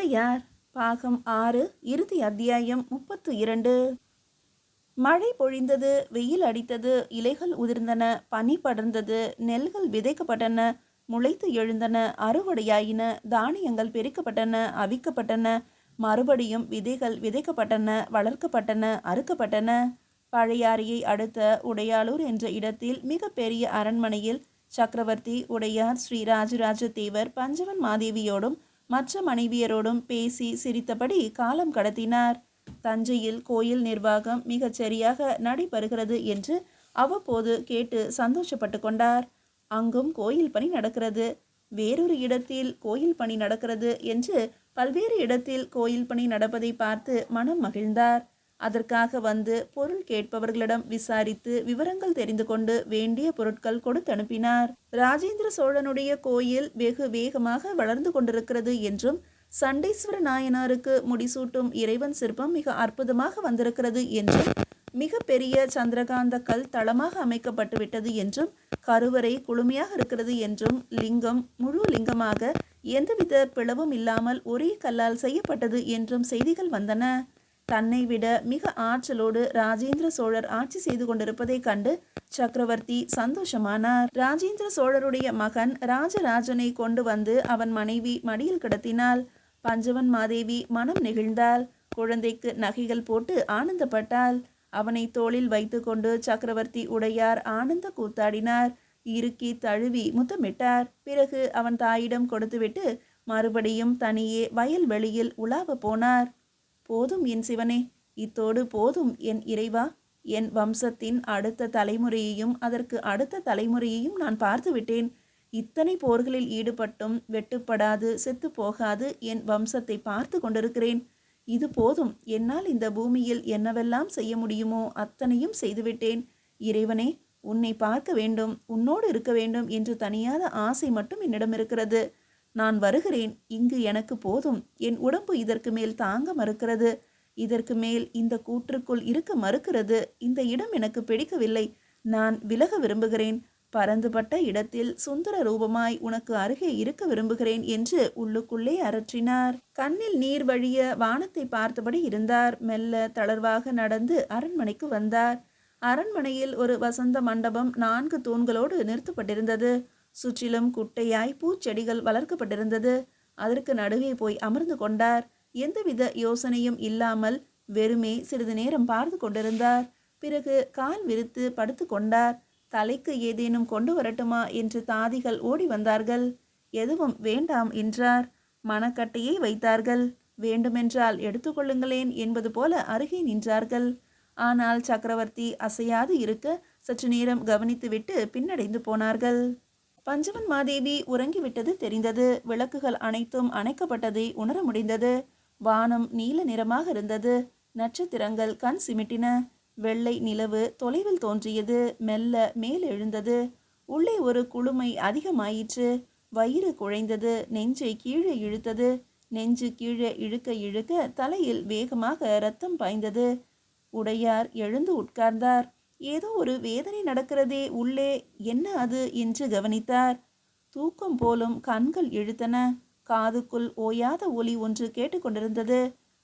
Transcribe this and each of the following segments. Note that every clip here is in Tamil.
உடையார் பாகம் 6 இறுதி அத்தியாயம் 32. மழை பொழிந்தது, வெயில் அடித்தது, இலைகள் உதிர்ந்தன, பனி படர்ந்தது, நெல்கள் விதைக்கப்பட்டன, முளைத்து எழுந்தன, அறுவடையாயின, தானியங்கள் பெருக்கப்பட்டன, அவிக்கப்பட்டன, மறுபடியும் விதைகள் விதைக்கப்பட்டன, வளர்க்கப்பட்டன, அறுக்கப்பட்டன. பழையாறையை அடுத்த உடையாளூர் என்ற இடத்தில் மிக பெரிய அரண்மனையில் சக்கரவர்த்தி உடையார் ஸ்ரீ ராஜராஜ தேவர் பஞ்சவன் மாதேவியோடும் மற்ற மனைவியரோடும் பேசி சிரித்தபடி காலம் கடத்தினார். தஞ்சையில் கோயில் நிர்வாகம் மிகச் சரியாக நடைபெறுகிறது என்று அவ்வப்போது கேட்டு சந்தோஷப்பட்டு கொண்டார். அங்கும் கோயில் பணி நடக்கிறது, வேறொரு இடத்தில் கோயில் பணி நடக்கிறது என்று பல்வேறு இடத்தில் கோயில் பணி நடப்பதை பார்த்து மனம் மகிழ்ந்தார். அதற்காக வந்து பொருள் கேட்பவர்களிடம் விசாரித்து விவரங்கள் தெரிந்து கொண்டு வேண்டிய பொருட்கள் கொடுத்து அனுப்பினார். ராஜேந்திர சோழனுடைய கோயில் வெகு வேகமாக வளர்ந்து கொண்டிருக்கிறது என்றும், சண்டேஸ்வர நாயனாருக்கு முடிசூட்டும் இறைவன் சிற்பம் மிக அற்புதமாக வந்திருக்கிறது என்றும், மிக பெரிய சந்திரகாந்த கல் தளமாக அமைக்கப்பட்டு விட்டது என்றும், கருவறை குளுமையாக இருக்கிறது என்றும், லிங்கம் முழு லிங்கமாக எந்தவித பிளவும் இல்லாமல் ஒரே கல்லால் செய்யப்பட்டது என்றும் செய்திகள் வந்தன. தன்னை விட மிக ஆற்றலோடு ராஜேந்திர சோழர் ஆட்சி செய்து கொண்டிருப்பதை கண்டு சக்கரவர்த்தி சந்தோஷமானார். ராஜேந்திர சோழருடைய மகன் ராஜராஜனை கொண்டு வந்து அவன் மனைவி மடியில் கிடத்தினாள். பஞ்சவன் மாதேவி மனம் நெகிழ்ந்தாள். குழந்தைக்கு நகைகள் போட்டு ஆனந்தப்பட்டாள். அவனை தோளில் வைத்து கொண்டு சக்கரவர்த்தி உடையார் ஆனந்த கூத்தாடினார். இறுக்கி தழுவி முத்தமிட்டார். பிறகு அவன் தாயிடம் கொடுத்துவிட்டு மறுபடியும் தனியே வயல்வெளியில் உலாவ போனார். போதும் என் சிவனே, இத்தோடு போதும் என் இறைவா. என் வம்சத்தின் அடுத்த தலைமுறையையும் அதற்கு அடுத்த தலைமுறையையும் நான் பார்த்து விட்டேன். இத்தனை போர்களில் ஈடுபட்டும் வெட்டுப்படாது செத்து போகாது என் வம்சத்தை பார்த்து கொண்டிருக்கிறேன். இது போதும். என்னால் இந்த பூமியில் என்னவெல்லாம் செய்ய முடியுமோ அத்தனையும் செய்துவிட்டேன். இறைவனே, உன்னை பார்க்க வேண்டும், உன்னோடு இருக்க வேண்டும் என்று தனியாத ஆசை மட்டும் என்னிடம் இருக்கிறது. நான் வருகிறேன். இங்கு எனக்கு போதும். என் உடம்பு இதற்கு மேல் தாங்க மறுக்கிறது. இதற்கு மேல் இந்த கூற்றுக்குள் இருக்க மறுக்கிறது. இந்த இடம் எனக்கு பிடிக்கவில்லை. நான் விலக விரும்புகிறேன். பரந்துபட்ட இடத்தில் சுந்தர ரூபமாய் உனக்கு அருகே இருக்க விரும்புகிறேன் என்று உள்ளுக்குள்ளே அரற்றினார். கண்ணில் நீர் வழிய வானத்தை பார்த்தபடி இருந்தார். மெல்ல தளர்வாக நடந்து அரண்மனைக்கு வந்தார். அரண்மனையில் ஒரு வசந்த மண்டபம் 4 தூண்களோடு நிறுத்தப்பட்டிருந்தது. சுற்றிலும் குட்டையாய் பூச்செடிகள் வளர்க்கப்பட்டிருந்தது. அதற்கு நடுவே போய் அமர்ந்து கொண்டார். எந்தவித யோசனையும் இல்லாமல் வெறுமே சிறிது நேரம் பார்த்து கொண்டிருந்தார். பிறகு கால் விரித்து படுத்து கொண்டார். தலைக்கு ஏதேனும் கொண்டு வரட்டுமா என்று தாதிகள் ஓடி வந்தார்கள். எதுவும் வேண்டாம் என்றார். மனக்கட்டையை வைத்தார்கள். வேண்டுமென்றால் எடுத்துக்கொள்ளுங்களேன் என்பது போல அருகே நின்றார்கள். ஆனால் சக்கரவர்த்தி அசையாது இருக்க சற்று நேரம் கவனித்துவிட்டு பின்னடைந்து போனார்கள். பஞ்சவன் மாதேவி உறங்கிவிட்டது தெரிந்தது. விளக்குகள் அனைத்தும் அணைக்கப்பட்டதை உணர முடிந்தது. வானம் நீல நிறமாக இருந்தது. நட்சத்திரங்கள் கண் சிமிட்டின. வெள்ளை நிலவு தொலைவில் தோன்றியது. மெல்ல மேலெழுந்தது. உள்ளே ஒரு குளுமை அதிகமாயிற்று. வயிறு குழைந்தது. நெஞ்சை கீழே இழுத்தது. நெஞ்சு கீழே இழுக்க இழுக்க தலையில் வேகமாக இரத்தம் பாய்ந்தது. உடையார் எழுந்து உட்கார்ந்தார். ஏதோ ஒரு வேதனை நடக்கிறதே உள்ளே, என்ன அது என்று கவனித்தார். தூக்கம் போலும் கண்கள் இழுத்தன. காதுக்குள் ஓயாத ஒலி ஒன்று கேட்டுக்கொண்டிருந்தது.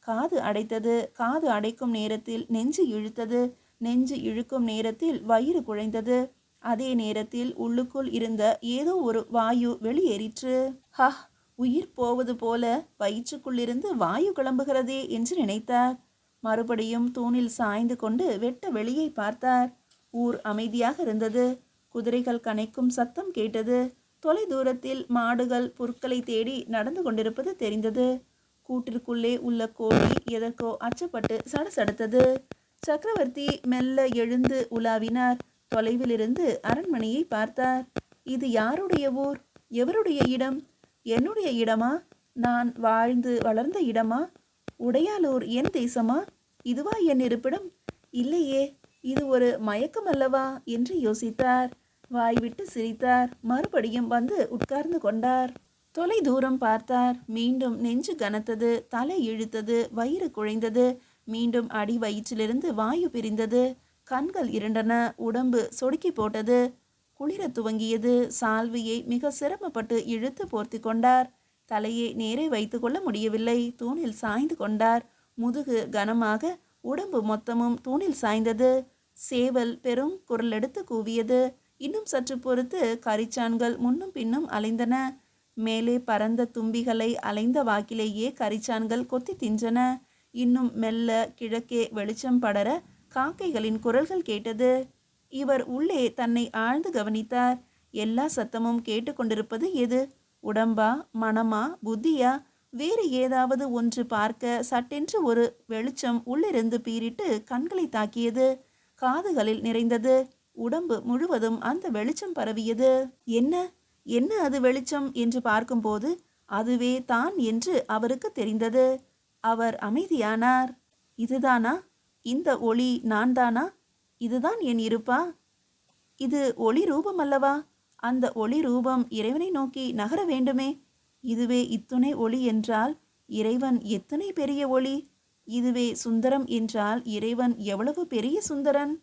காது அடைத்தது. காது அடைக்கும் நேரத்தில் நெஞ்சு இழுத்தது. நெஞ்சு இழுக்கும் நேரத்தில் வயிறு குழைந்தது. அதே நேரத்தில் உள்ளுக்குள் இருந்த ஏதோ ஒரு வாயு வெளியேறிற்று. ஹ, உயிர் போவது போல வயிற்றுக்குள்ளிருந்து வாயு கிளம்புகிறதே என்று நினைத்தார். மறுபடியும் தூணில் சாய்ந்து கொண்டு வெட்ட வெளியை பார்த்தார். ஊர் அமைதியாக இருந்தது. குதிரைகள் கனைக்கும் சத்தம் கேட்டது. தொலை தூரத்தில் மாடுகள் புற்களை தேடி நடந்து கொண்டிருப்பது தெரிந்தது. கூட்டிற்குள்ளே உள்ள கோழி எதற்கோ அச்சப்பட்டு சடசடுத்தது. சக்கரவர்த்தி மெல்ல எழுந்து உலாவினார். தொலைவிலிருந்து அரண்மனையை பார்த்தார். இது யாருடைய ஊர்? எவருடைய இடம்? என்னுடைய இடமா? நான் வாழ்ந்து வளர்ந்த இடமா? உடையாளூர் என் தேசமா? இதுவா என் இருப்பிடம்? இல்லையே, இது ஒரு மயக்கம் அல்லவா என்று யோசித்தார். வாய்விட்டு சிரித்தார். மறுபடியும் வந்து உட்கார்ந்து கொண்டார். தொலை தூரம் பார்த்தார். மீண்டும் நெஞ்சு கனத்தது. தலை இழுத்தது. வயிறு குழைந்தது. மீண்டும் அடி வயிற்றிலிருந்து வாயு பிரிந்தது. கண்கள் இருண்டன. உடம்பு சொடுக்கி போட்டது. குளிர துவங்கியது. சால்வையை மிக சிரமப்பட்டு இழுத்து போர்த்தி கொண்டார். தலையை நேரே வைத்து கொள்ள முடியவில்லை. தூணில் சாய்ந்து கொண்டார். முதுகு கனமாக, உடம்பு மொத்தமும் தூணில் சாய்ந்தது. சேவல் பெரும் குரலெடுத்து கூவியது. இன்னும் சற்று பொறுத்து கரிச்சான்கள் முன்னும் பின்னும் அலைந்தன. மேலே பறந்த தும்பிகளை அலைந்த வாக்கிலேயே கரிச்சான்கள் கொத்தி தின்றன. இன்னும் மெல்ல கிழக்கே வெளிச்சம் படர காக்கைகளின் குரல்கள் கேட்டது. இவர் உள்ளே தன்னை ஆழ்ந்து கவனித்தார். எல்லா சத்தமும் கேட்டுக்கொண்டிருப்பது எது? உடம்பா, மனமா, புத்தியா? வேறு ஏதாவது ஒன்று பார்க்க சட்டென்று ஒரு வெளிச்சம் உள்ளிருந்து பீறிட்டு கண்களை தாக்கியது. காதுகளில் நிறைந்தது. உடம்பு முழுவதும் அந்த வெளிச்சம் பரவியது. என்ன என்ன அது வெளிச்சம் என்று பார்க்கும்போது அதுவே தான் என்று அவருக்கு தெரிந்தது. அவர் அமைதியானார். இதுதானா? இந்த ஒளி நான் தானா? இதுதான் என் இருப்பா? இது ஒளி ரூபம் அல்லவா? அந்த ஒளி ரூபம் இறைவனை நோக்கி நகர வேண்டுமே. இதுவே இத்துணை ஒளி என்றால் இறைவன் எத்தனை பெரிய ஒளி! இதுவே சுந்தரம் என்றால் இறைவன் எவ்வளவு பெரிய சுந்தரன்!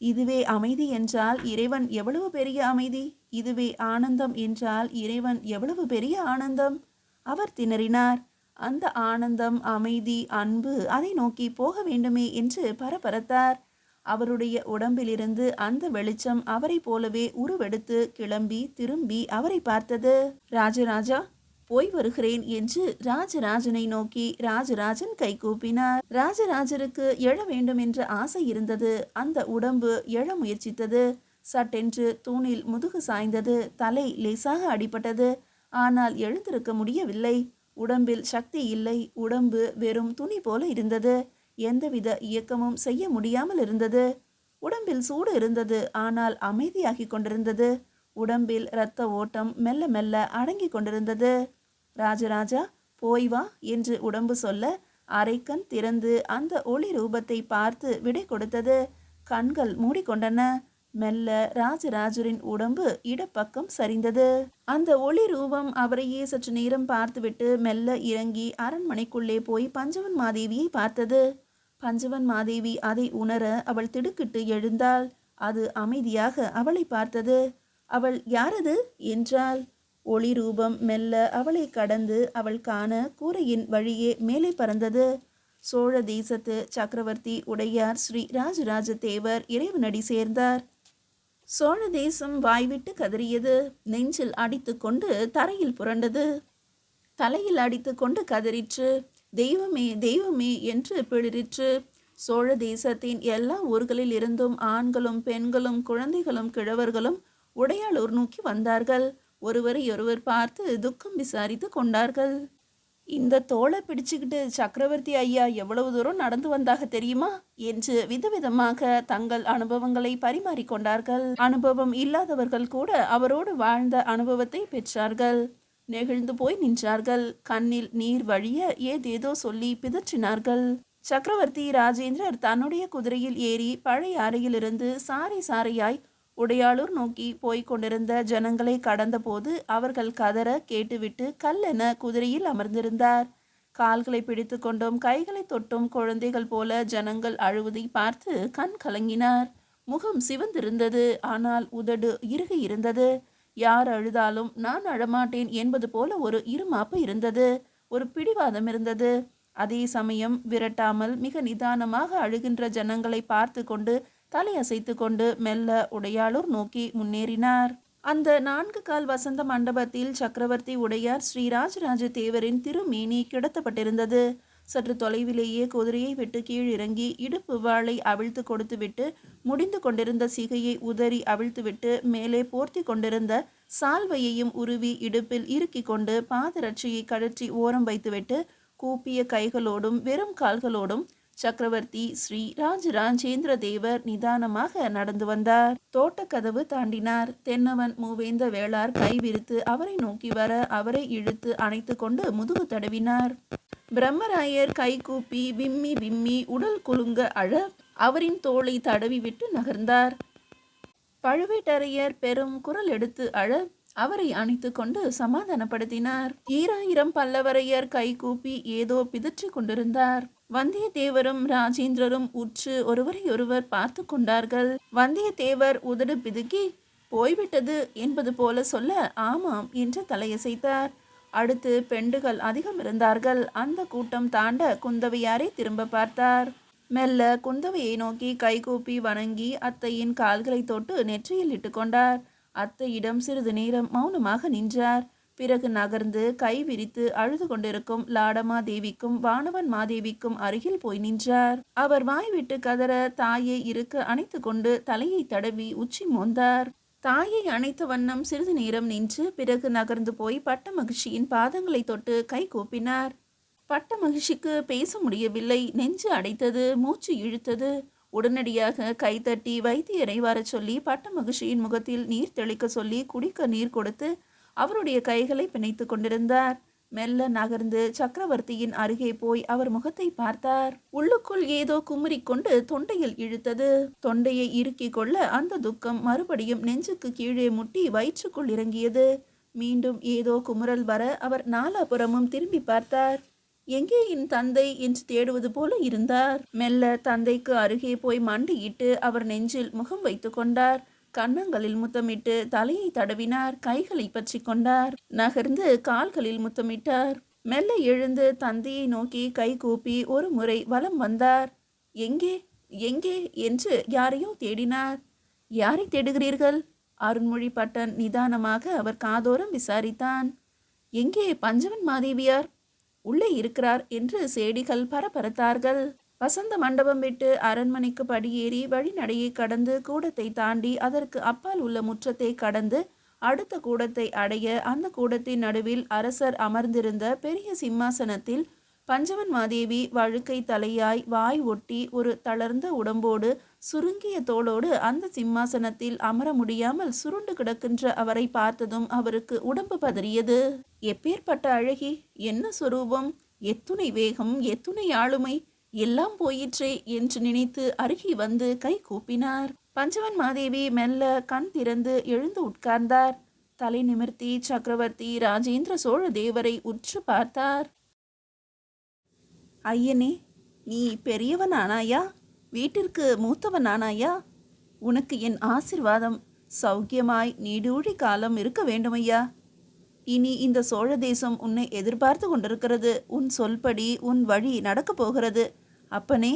இதுவே அமைதி என்றால் இறைவன் எவ்வளவு பெரிய அமைதி! இதுவே ஆனந்தம் என்றால் இறைவன் எவ்வளவு பெரிய ஆனந்தம்! அவர் திணறினார். அந்த ஆனந்தம், அமைதி, அன்பு அதை நோக்கி போக வேண்டுமே என்று பரபரத்தார். அவருடைய உடம்பிலிருந்து அந்த வெளிச்சம் அவரை போலவே உருவெடுத்து கிளம்பி திரும்பி அவரை பார்த்தது. ராஜராஜா, போய் வருகிறேன் என்று ராஜராஜனை நோக்கி ராஜராஜன் கை கூப்பினார். ராஜராஜருக்கு எழ வேண்டும் என்ற ஆசை இருந்தது. அந்த உடம்பு எழ முயற்சித்தது. சட்டென்று தூணில் முதுகு சாய்ந்தது. தலை லேசாக அடிபட்டது. ஆனால் எழுந்திருக்க முடியவில்லை. உடம்பில் சக்தி இல்லை. உடம்பு வெறும் துணி போல இருந்தது. எந்தவித இயக்கமும் செய்ய முடியாமல் இருந்தது. உடம்பில் சூடு இருந்தது. ஆனால் அமைதியாகி கொண்டிருந்தது. உடம்பில் இரத்த ஓட்டம் மெல்ல மெல்ல அடங்கி கொண்டிருந்தது. ராஜராஜா, போய் வா என்று உடம்பு சொல்ல அரைக்கண் திறந்து அந்த ஒளி ரூபத்தை பார்த்து விடை கொடுத்தது. கண்கள் மூடிக்கொண்டன. மெல்ல ராஜராஜரின் உடம்பு இடப்பக்கம் சரிந்தது. அந்த ஒளி ரூபம் அவரையே சற்று நேரம் பார்த்துவிட்டு மெல்ல இறங்கி அரண்மனைக்குள்ளே போய் பஞ்சவன் மாதேவியை பார்த்தது. பஞ்சவன் மாதேவி அதை உணர அவள் திடுக்கிட்டு எழுந்தாள். அது அமைதியாக அவளை பார்த்தது. அவள் யாரது என்றாள். ஒளி ரூபம் மெல்ல அவளை கடந்து அவள் காண கூரையின் வழியே மேலே பறந்தது. சோழ தேசத்து சக்கரவர்த்தி உடையார் ஸ்ரீ ராஜராஜ தேவர் இறைவனடி சேர்ந்தார். சோழ தேசம் வாய்விட்டு கதறியது. நெஞ்சில் அடித்து கொண்டு தரையில் புரண்டது. தலையில் அடித்து கொண்டு கதறிற்று. தெய்வமே தெய்வமே என்று பிளிரிற்று. சோழ தேசத்தின் எல்லா ஊர்களில் இருந்தும் ஆண்களும் பெண்களும் குழந்தைகளும் கிழவர்களும் உடையாளூர் நோக்கி வந்தார்கள். ஒருவரையொருவர் பார்த்து துக்கம் விசாரித்து கொண்டார்கள். இந்த தோளை பிடிச்சுக்கிட்டு சக்கரவர்த்தி ஐயா எவ்வளவு தூரம் நடந்து வந்தாக தெரியுமா என்று விதவிதமாக தங்கள் அனுபவங்களை பரிமாறிக்கொண்டார்கள். அனுபவம் இல்லாதவர்கள் கூட அவரோடு வாழ்ந்த அனுபவத்தை பெற்றார்கள். நெகிழ்ந்து போய் நின்றார்கள். கண்ணில் நீர் வழிய ஏதேதோ சொல்லி பிதற்றினார்கள். சக்கரவர்த்தி ராஜேந்திரர் தன்னுடைய குதிரையில் ஏறி பழைய அறையிலிருந்து சாறை சாறையாய் உடையாளூர் நோக்கி போய்க் கொண்டிருந்த ஜனங்களை கடந்தபோது அவர்கள் கதற கேட்டுவிட்டு கல்லென குதிரையில் அமர்ந்திருந்தார். கால்களை பிடித்து கொண்டும் கைகளை தொட்டும் குழந்தைகள் போல ஜனங்கள் அழுவதை பார்த்து கண் கலங்கினார். முகம் சிவந்திருந்தது. ஆனால் உதடு இறுகி இருந்தது. யார் அழுதாலும் நான் அழமாட்டேன் என்பது போல ஒரு இருமாப்பு இருந்தது. ஒரு பிடிவாதம் இருந்தது. அதே சமயம் விரட்டாமல் மிக நிதானமாக அழுகின்ற ஜனங்களை பார்த்து கொண்டு தலையசைத்து கொண்டு மெல்ல உடையாளூர் நோக்கி முன்னேறினார். அந்த 4 கால் வசந்த மண்டபத்தில் சக்கரவர்த்தி உடையார் ஸ்ரீ ராஜராஜ தேவரின் திருமேனி கிடத்தப்பட்டிருந்தது. சற்று தொலைவிலேயே குதிரையை விட்டு கீழிறங்கி இடுப்பு வாளை அவிழ்த்து கொடுத்துவிட்டு முடிந்து கொண்டிருந்த சிகையை உதறி அவிழ்த்துவிட்டு மேலே போர்த்தி கொண்டிருந்த சால்வையையும் உருவி இடுப்பில் இறுக்கி கொண்டு பாதரட்சையை கழற்றி ஓரம் வைத்துவிட்டு கூப்பிய கைகளோடும் வெறும் கால்களோடும் சக்கரவர்த்தி ஸ்ரீ ராஜராஜேந்திர தேவர் நிதானமாக நடந்து வந்தார். தோட்டக்கதவு தாண்டினார். தென்னவன் மூவேந்த வேளார் கை விரித்து அவரை நோக்கி வர அவரை இழுத்து அணைத்து கொண்டு முதுகு தடவினார். பிரம்மராயர் கை கூப்பி விம்மி விம்மி உடல் குலுங்க அழ அவரின் தோளை தடவி விட்டு நகர்ந்தார். பழுவேட்டரையர் பெரும் குரல் எடுத்து அழ அவரை அணைத்து கொண்டு சமாதானப்படுத்தினார். 2000 பல்லவரையர் கை கூப்பி ஏதோ பிதற்றி கொண்டிருந்தார். வந்தியத்தேவரும் ராஜேந்திரரும் உற்று ஒருவரையொருவர் பார்த்து கொண்டார்கள். வந்தியத்தேவர் உதடு பிதுக்கி போய்விட்டது என்பது போல சொல்ல ஆமாம் என்று தலையசைத்தார். அடுத்து பெண்டுகள் அதிகம் இருந்தார்கள். அந்த கூட்டம் தாண்ட குந்தவையாரை திரும்ப பார்த்தார். மெல்ல குந்தவையை நோக்கி கைகூப்பி வணங்கி அத்தையின் கால்களை தொட்டு நெற்றியில் இட்டு கொண்டார். அத்தையிடம் சிறிது நேரம் மௌனமாக நின்றார். பிறகு நகர்ந்து கை விரித்து அழுது கொண்டிருக்கும் லாடமா தேவிக்கும் வானவன் மாதேவிக்கும் அருகில் போய் நின்றார். அவர் வாய்விட்டு கதற தாயை இருக்க அணைத்து கொண்டு தலையை தடவி உச்சி மோந்தார். தாயை அணைத்த வண்ணம் சிறிது நேரம் நின்று பிறகு நகர்ந்து போய் பட்ட மகிழ்ச்சியின் பாதங்களை தொட்டு கை கூப்பினார். பட்ட மகிழ்ச்சிக்கு பேச முடியவில்லை. நெஞ்சு அடைத்தது, மூச்சு இழுத்தது. உடனடியாக கைத்தட்டி வைத்தியரை வரச் சொல்லி பட்ட மகிழ்ச்சியின் முகத்தில் நீர் தெளிக்க சொல்லி குடிக்க நீர் கொடுத்து அவருடைய கைகளை பிணைத்து கொண்டிருந்தார். மெல்ல நகர்ந்து சக்கரவர்த்தியின் அருகே போய் அவர் முகத்தை பார்த்தார். உள்ளுக்குள் ஏதோ குமுறிக்கொண்டு தொண்டையில் இழுத்தது. தொண்டையை இறுக்கி கொள்ள அந்த துக்கம் மறுபடியும் நெஞ்சுக்கு கீழே முட்டி வயிற்றுக்குள் இறங்கியது. மீண்டும் ஏதோ குமுறல் வர அவர் நாலாபுறமும் திரும்பி பார்த்தார். எங்கே என் தந்தை என்று தேடுவது போல இருந்தார். மெல்ல தந்தைக்கு அருகே போய் மண்டியிட்டு அவர் நெஞ்சில் முகம் வைத்து கொண்டார். கன்னங்களில் முத்தமிட்டு தலையை தடவினார். கைகளை பற்றி கொண்டார். நகர்ந்து கால்களில் முத்தமிட்டார். மெல்ல எழுந்து தந்தையை நோக்கி கை கூப்பி ஒரு முறை வலம் வந்தார். எங்கே எங்கே என்று யாரையோ தேடினார். யாரை தேடுகிறீர்கள்? அருண்மொழி பட்டன் நிதானமாக அவர் காதோரம் விசாரித்தான். எங்கே பஞ்சவன் மாதேவியார்? உள்ளே இருக்கிறார் என்று சேடிகள் பரபரத்தார்கள். வசந்த மண்டபம் விட்டு அரண்மனைக்கு படியேறி வழிநடையை கடந்து கூடத்தை தாண்டி அதற்கு அப்பால் உள்ள முற்றத்தை கடந்து அடுத்த கூடத்தை அடைய அந்த கூடத்தின் நடுவில் அரசர் அமர்ந்திருந்த பெரிய சிம்மாசனத்தில் பஞ்சவன் மாதேவி வழுக்கை தலையாய் வாய் ஒட்டி ஒரு தளர்ந்த உடம்போடு சுருங்கிய தோளோடு அந்த சிம்மாசனத்தில் அமர முடியாமல் சுருண்டு கிடக்கின்ற அவரை பார்த்ததும் அவருக்கு உடம்பு பதறியது. எப்பேற்பட்ட அழகி, என்ன சொரூபம், எத்துணை வேகம், எத்துணை ஆளுமை, எல்லாம் போயிற்றே என்று நினைத்து அருகி வந்து கை கூப்பினார். பஞ்சவன் மாதேவி மெல்ல கண் திறந்து எழுந்து உட்கார்ந்தார். தலை நிமிர்த்தி சக்கரவர்த்தி ராஜேந்திர சோழ தேவரை உற்று பார்த்தார். ஐயனே, நீ பெரியவனானாயா? வீட்டிற்கு மூத்தவனானாயா? உனக்கு என் ஆசிர்வாதம். சௌக்கியமாய் நீடூழி காலம் இருக்க வேண்டுமையா. இனி இந்த சோழ தேசம் உன்னை எதிர்பார்த்து கொண்டிருக்கிறது. உன் சொல்படி உன் வழி நடக்கப் போகிறது. அப்பனே,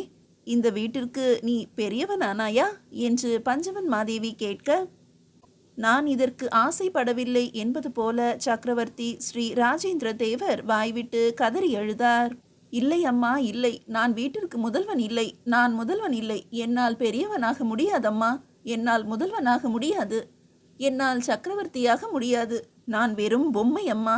இந்த வீட்டிற்கு நீ பெரியவனானாயா என்று பஞ்சவன் மாதேவி கேட்க, நான் இதற்கு ஆசைப்படவில்லை என்பது போல சக்கரவர்த்தி ஸ்ரீ ராஜேந்திர தேவர் வாய்விட்டு கதறி எழுதார். இல்லை அம்மா, இல்லை. நான் வீட்டிற்கு முதல்வன் இல்லை. நான் முதல்வன் இல்லை. என்னால் பெரியவனாக முடியாதம்மா. என்னால் முதல்வனாக முடியாது. என்னால் சக்கரவர்த்தியாக முடியாது. நான் வெறும் பொம்மை அம்மா.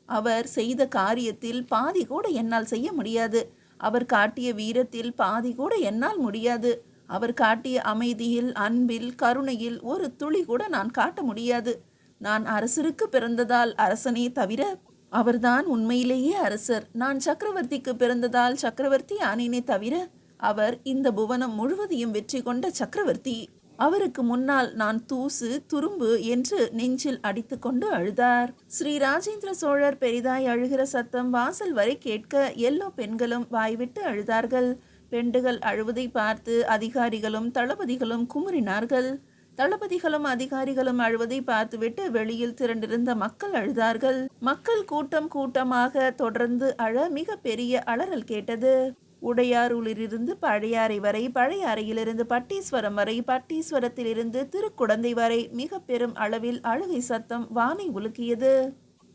அவர் செய்த காரியத்தில் பாதி கூட என்னால் செய்ய முடியாது. அவர் காட்டிய வீரத்தில் பாதி கூட என்னால் முடியாது. அவர் காட்டிய அமைதியில், அன்பில், கருணையில் ஒரு துளி கூட நான் காட்ட முடியாது. நான் அரசருக்கு பிறந்ததால் அரசனே தவிர அவர்தான் உண்மையிலேயே அரசர். நான் சக்கரவர்த்திக்கு பிறந்ததால் சக்கரவர்த்தி ஆனேனே தவிர அவர் இந்த புவனம் முழுவதையும் வெற்றி கொண்ட சக்கரவர்த்தி. அவருக்கு முன்னால் நான் தூசு துரும்பு என்று நெஞ்சில் அடித்து கொண்டு அழுதார். ஸ்ரீ ராஜேந்திர சோழர் பெரிதாய் அழுகிற சத்தம் வாசல் வரை கேட்க எல்லோ பெண்களும் வாய்விட்டு அழுதார்கள். பெண்டுகள் அழுவதை பார்த்து அதிகாரிகளும் தளபதிகளும் குமுறினார்கள். தளபதிகளும் அதிகாரிகளும் அழுவதை பார்த்துவிட்டு வெளியில் திரண்டிருந்த மக்கள் அழுதார்கள். மக்கள் கூட்டம் கூட்டமாக தொடர்ந்து அழ மிக பெரிய அலறல் கேட்டது. உடையாரூரிலிருந்து பழையாறை வரை, பழையாறையிலிருந்து பட்டீஸ்வரம் வரை, பட்டீஸ்வரத்திலிருந்து திருக்குடந்தை வரை மிக பெரும் அளவில் அழுகை சத்தம் வானை உலுக்கியது.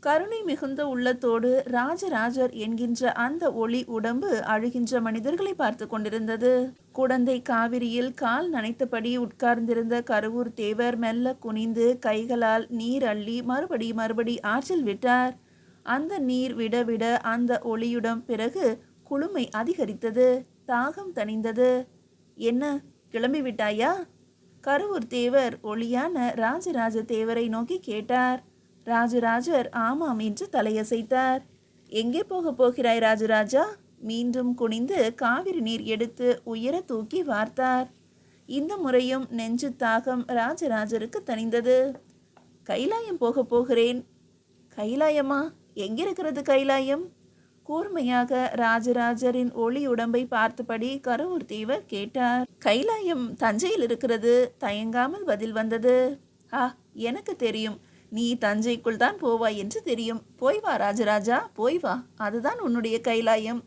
கருணை மிகுந்த உள்ளத்தோடு ராஜராஜர் என்கின்ற அந்த ஒளி உடம்பு அழுகின்ற மனிதர்களை பார்த்து கொண்டிருந்தது. குடந்தை காவிரியில் கால் நனைத்தபடி உட்கார்ந்திருந்த கருவூர் தேவர் மெல்ல குனிந்து கைகளால் நீர் அள்ளி மறுபடி ஆற்றில் விட்டார். அந்த நீர் விட விட அந்த ஒளியுடன் பிறகு குளுமை அதிகரித்தது. தாகம் தணிந்தது. என்ன, கிளம்பி விட்டாயா? கருவூர் தேவர் ஒளியான ராஜராஜ தேவரை நோக்கி கேட்டார். ராஜராஜர் ஆமாம் என்று தலையசைத்தார். எங்கே போகிறாய் ராஜராஜா? மீண்டும் குனிந்து காவிரி நீர் எடுத்து உயர தூக்கி வார்த்தார். இந்த முறையும் நெஞ்சு தாகம் ராஜராஜருக்கு தணிந்தது. கைலாயம் போகிறேன். கைலாயமா? எங்கிருக்கிறது கைலாயம்? கூர்மையாக ராஜராஜரின் ஒளி உடம்பை பார்த்தபடி கருவூர் தேவர் கேட்டார். கைலாயம் தஞ்சையில் இருக்கிறது. தயங்காமல் பதில் வந்தது. எனக்கு தெரியும். நீ தஞ்சைக்குள் தான் போவாய் என்று தெரியும். போய் வா ராஜராஜா, போய் வா. அதுதான் உன்னுடைய கைலாயம்.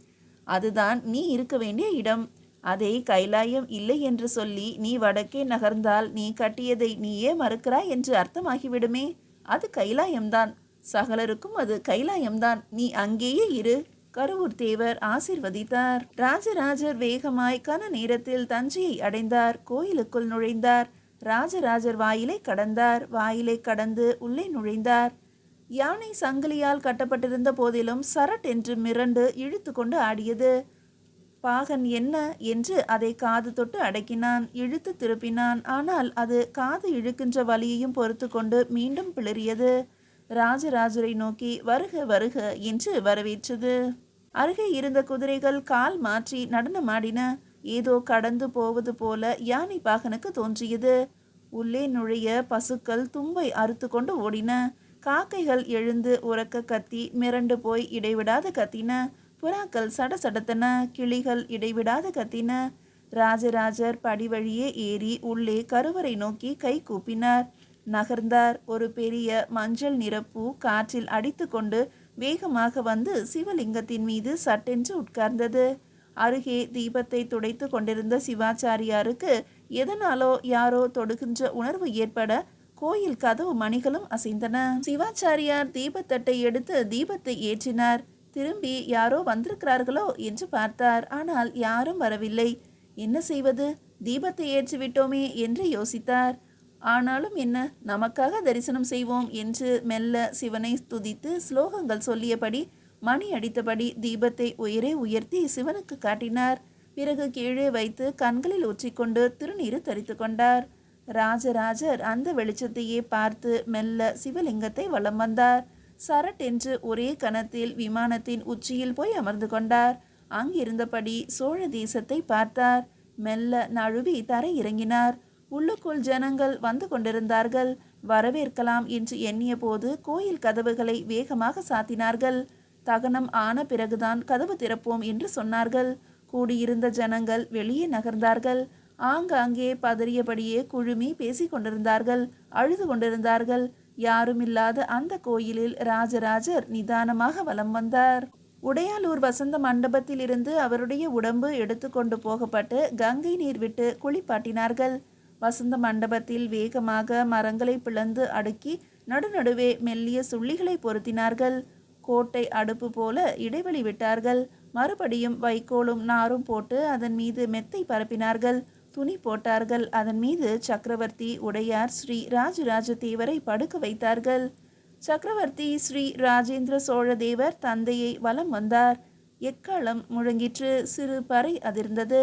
அதுதான் நீ இருக்க வேண்டிய இடம். அதை கைலாயம் இல்லை என்று சொல்லி நீ வடக்கே நகர்ந்தால் நீ கட்டியதை நீயே மறுக்கிறாய் என்று அர்த்தமாகிவிடுமே. அது கைலாயம்தான். சகலருக்கும் அது கைலாயம்தான். நீ அங்கேயே இரு. கருவூர் தேவர் ஆசிர்வதித்தார். ராஜராஜர் வேகமாய் கன நேரத்தில் தஞ்சையை அடைந்தார். கோயிலுக்குள் நுழைந்தார். ராஜராஜர் வாயிலை கடந்தார். வாயிலை கடந்து உள்ளே நுழைந்தார். யானை சங்கிலியால் கட்டப்பட்டிருந்த போதிலும் சரட் என்று மிரண்டு இழுத்து கொண்டு ஆடியது. பாகன் என்ன என்று அதை காது தொட்டு அடக்கினான். இழுத்து திருப்பினான். ஆனால் அது காது இழுக்கின்ற வலியையும் பொறுத்து கொண்டு மீண்டும் பிளறியது. ராஜராஜரை நோக்கி வருக வருக என்று வரவேற்றது. அருகே இருந்த குதிரைகள் கால் மாற்றி நடனமாடின. ஏதோ கடந்து போவது போல யானை பாகனுக்கு தோன்றியது. உள்ளே நுழைய பசுக்கள் தும்பை அறுத்து கொண்டு ஓடின. காக்கைகள் எழுந்து உறக்க கத்தி மிரண்டு போய் இடைவிடாது கத்தின. புறாக்கள் சடசடத்தன. கிளிகள் இடைவிடாது கத்தின. ராஜராஜர் படி வழியே ஏறி உள்ளே கருவறை நோக்கி கை கூப்பினார். நகர்ந்தார். ஒரு பெரிய மஞ்சள் நிறப்பூ காற்றில் அடித்து கொண்டு வேகமாக வந்து சிவலிங்கத்தின் மீது சட்டென்று உட்கார்ந்தது. அருகே தீபத்தை துடைத்து கொண்டிருந்த சிவாச்சாரியாருக்கு எதனாலோ யாரோ தொடுகின்ற உணர்வு ஏற்பட கோயில் கதவு மணிகளும் அசைந்தன. சிவாச்சாரியார் தீபத்தட்டை எடுத்து தீபத்தை ஏற்றினார். திரும்பி யாரோ வந்திருக்கிறார்களோ என்று பார்த்தார். ஆனால் யாரும் வரவில்லை. என்ன செய்வது? தீபத்தை ஏற்றிவிட்டோமே என்று யோசித்தார். ஆனாலும் என்ன, நமக்காக தரிசனம் செய்வோம் என்று மெல்ல சிவனை துதித்து ஸ்லோகங்கள் சொல்லியபடி மணி அடித்தபடி தீபத்தை உயரே உயர்த்தி சிவனுக்கு காட்டினார். பிறகு கீழே வைத்து கண்களில் ஊற்றிக்கொண்டு திருநீறு தரித்து கொண்டார். ராஜராஜர் அந்த வெளிச்சத்தையே பார்த்து மெல்ல சிவலிங்கத்தை வலம் வந்தார். சரட் என்று ஒரே கணத்தில் விமானத்தின் உச்சியில் போய் அமர்ந்து கொண்டார். அங்கிருந்தபடி சோழ தேசத்தை பார்த்தார். மெல்ல நழுவி தரை இறங்கினார். உள்ளுக்குள் ஜனங்கள் வந்து கொண்டிருந்தார்கள். வரவேற்கலாம் என்று எண்ணிய போது கோயில் கதவுகளை வேகமாக சாத்தினார்கள். தகனம் ஆன பிறகுதான் கதவு திறப்போம் என்று சொன்னார்கள். கூடியிருந்த ஜனங்கள் வெளியே நகர்ந்தார்கள். ஆங்காங்கே பதறியபடியே குழுமி பேசி கொண்டிருந்தார்கள். அழுது கொண்டிருந்தார்கள். யாருமில்லாத அந்த கோயிலில் ராஜராஜர் நிதானமாக வலம் வந்தார். உடையாலூர் வசந்த மண்டபத்தில் இருந்து அவருடைய உடம்பு எடுத்து கொண்டு போகப்பட்டு கங்கை நீர் விட்டு குளிப்பாட்டினார்கள். வசந்த மண்டபத்தில் வேகமாக மரங்களை பிளந்து அடுக்கி நடுநடுவே மெல்லிய சுள்ளிகளை பொருத்தினார்கள். கோட்டை அடுப்பு போல இடைவெளி விட்டார்கள். மறுபடியும் வைக்கோலும் நாரும் போட்டு அதன் மீது மெத்தை பரப்பினார்கள். துணி போட்டார்கள். அதன் மீது சக்கரவர்த்தி உடையார் ஸ்ரீ ராஜராஜ தேவரை படுக்க வைத்தார்கள். சக்கரவர்த்தி ஸ்ரீ ராஜேந்திர சோழ தேவர் தந்தையை வலம் வந்தார். எக்காலம் முழங்கிற்று. சிறு பறை அதிர்ந்தது.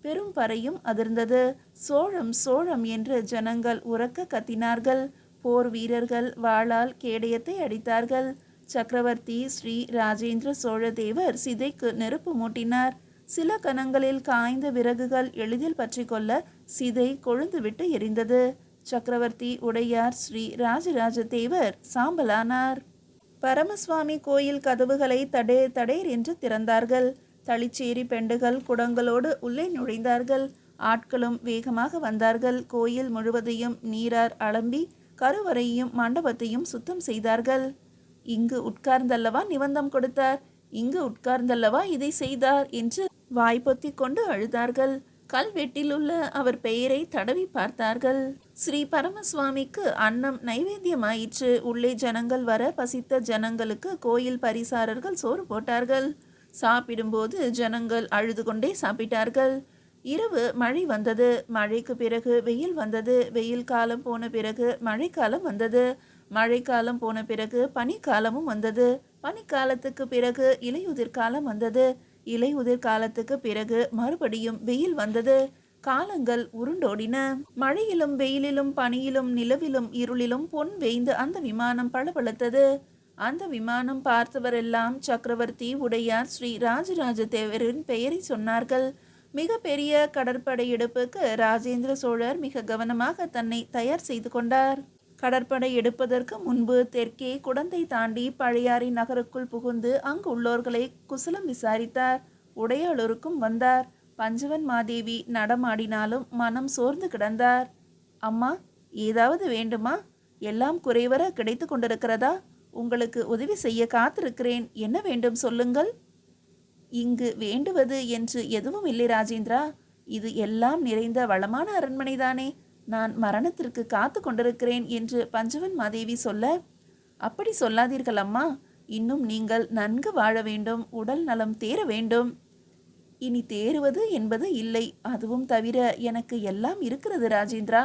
பெரும் பறையும் அதிர்ந்தது. சோழம் சோழம் என்று ஜனங்கள் உரக்க கத்தினார்கள். போர் வீரர்கள் வாளால் கேடயத்தை அடித்தார்கள். சக்கரவர்த்தி ஸ்ரீ ராஜேந்திர சோழ தேவர் சிதைக்கு நெருப்பு மூட்டினார். சில கணங்களில் காய்ந்த விறகுகள் எளிதில் பற்றி கொள்ள சிதை கொழுந்துவிட்டு எரிந்தது. சக்கரவர்த்தி உடையார் ஸ்ரீ ராஜராஜ தேவர் சாம்பலானார். பரமசுவாமி கோயில் கதவுகளை தடேர் என்று திறந்தார்கள். தளிச்சேரி பெண்டுகள் குடங்களோடு உள்ளே நுழைந்தார்கள். ஆட்களும் வேகமாக வந்தார்கள். கோயில் முழுவதையும் நீரார் அலம்பி கருவறையும் மண்டபத்தையும் சுத்தம் செய்தார்கள். இங்கு உட்கார்ந்தல்லவா நிபந்தம் கொடுத்தார், இங்கு உட்கார்ந்தல்லவா இதை செய்தார் என்று வாய்ப்பொத்தி கொண்டு அழுதார்கள். கல்வெட்டில் உள்ள அவர் பெயரை தடவி பார்த்தார்கள். ஸ்ரீ பரமசுவாமிக்கு அன்னம் நைவேத்தியமாயிற்று. உள்ளே ஜனங்கள் வர பசித்த ஜனங்களுக்கு கோயில் பரிசாரர்கள் சோறு போட்டார்கள். சாப்பிடும்போது ஜனங்கள் அழுது கொண்டே சாப்பிட்டார்கள். இரவு மழை வந்தது. மழைக்கு பிறகு வெயில் வந்தது. வெயில் காலம் போன பிறகு மழைக்காலம் வந்தது. மழைக்காலம் போன பிறகு பனிக்காலமும் வந்தது. பனிக்காலத்துக்கு பிறகு இலையுதிர் காலம் வந்தது. இலையுதிர் காலத்துக்கு பிறகு மறுபடியும் வெயில் வந்தது. காலங்கள் உருண்டோடின. மழையிலும் வெயிலிலும் பனியிலும் நிலவிலும் இருளிலும் பொன் வேய்ந்து அந்த விமானம் பளபளத்தது. அந்த விமானம் பார்த்தவரெல்லாம் சக்கரவர்த்தி உடையார் ஸ்ரீ ராஜராஜ தேவரின் பெயரை சொன்னார்கள். மிக பெரிய கடற்படை எடுப்புக்கு ராஜேந்திர சோழர் மிக கவனமாக தன்னை தயார் செய்து கொண்டார். கடற்படை எடுப்பதற்கு முன்பு தெற்கே குடந்தை தாண்டி பழையாறை நகருக்குள் புகுந்து அங்கு உள்ளோர்களை குசலம் விசாரித்தார். உடையாளூருக்கும் வந்தார். பஞ்சவன் மாதேவி நடமாடினாலும் மனம் சோர்ந்து கிடந்தார். அம்மா, ஏதாவது வேண்டுமா? எல்லாம் குறைவர கிடைத்து கொண்டிருக்கிறதா? உங்களுக்கு உதவி செய்ய காத்திருக்கிறேன். என்ன வேண்டும் சொல்லுங்கள். இங்கு வேண்டுவது என்று எதுவும் இல்லை ராஜேந்திரா. இது எல்லாம் நிறைந்த வளமான அரண்மனைதானே. நான் மரணத்திற்கு காத்து கொண்டிருக்கிறேன் என்று பஞ்சவன் மாதேவி சொல்ல, அப்படி சொல்லாதீர்கள் அம்மா. இன்னும் நீங்கள் நன்கு வாழ வேண்டும், உடல் நலம் தேர வேண்டும். இனி தேறுவது என்பது இல்லை. அதுவும் தவிர எனக்கு எல்லாம் இருக்கிறது ராஜேந்திரா.